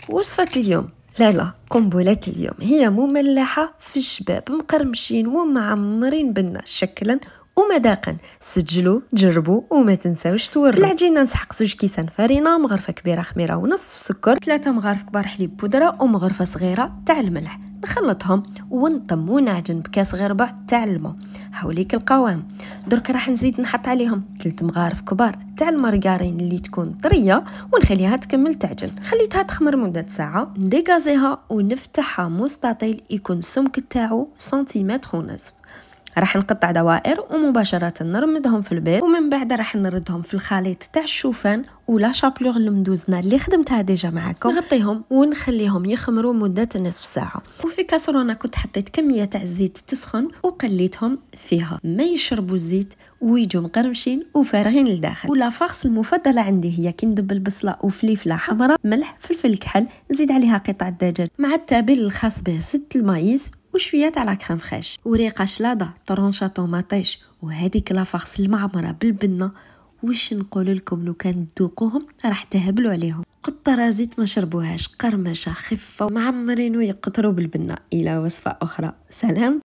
وصفة اليوم لا قنبلة اليوم هي مملحة في الشباب، مقرمشين ومعمرين بنا شكلا ومذاقا. سجلوا جربوا وما تنساوش توروا. في العجينه نسحق 2 كيسان فرينه، مغرفه كبيره خميره ونص سكر، 3 مغارف كبار حليب بودره ومغرفه صغيره تاع الملح. نخلطهم ونطم ونعجن بكاس صغير بعد تاع الماء. هاوليك القوام. درك راح نزيد نحط عليهم 3 مغارف كبار تاع المارغرين اللي تكون طريه ونخليها تكمل تعجن. خليتها تخمر مده ساعه، نديغازيها ونفتحها مستطيل يكون السمك تاعو سنتيمتر ونصف. راح نقطع دوائر ومباشرة نرمدهم في البيض، ومن بعد راح نردهم في الخليط تاع الشوفان ولا شابلور المندوزنه اللي خدمتها ديجا معاكم. نغطيهم ونخليهم يخمروا مدة نصف ساعة. وفي كاسرونه كنت حطيت كمية تاع الزيت تسخن وقليتهم فيها، ما يشربوا الزيت ويجوا مقرمشين وفارغين لداخل. ولا فارس المفضلة عندي هي كي ندب البصلة وفليفلة حمراء، ملح، فلفل كحل، نزيد عليها قطع دجاج مع التابل الخاص به، زيت المايز وشويه تاع لا كريم فريش وريقه شلاضه طرونشه طوماطيش. وهذيك لافارس المعمره بالبنه واش نقول لكم، لو كان تذوقوهم راح تهبلوا عليهم. قطره زيت ما شربوهاش، قرمشه خفه معمرين ويقطروا بالبنه. الى وصفه اخرى، سلام.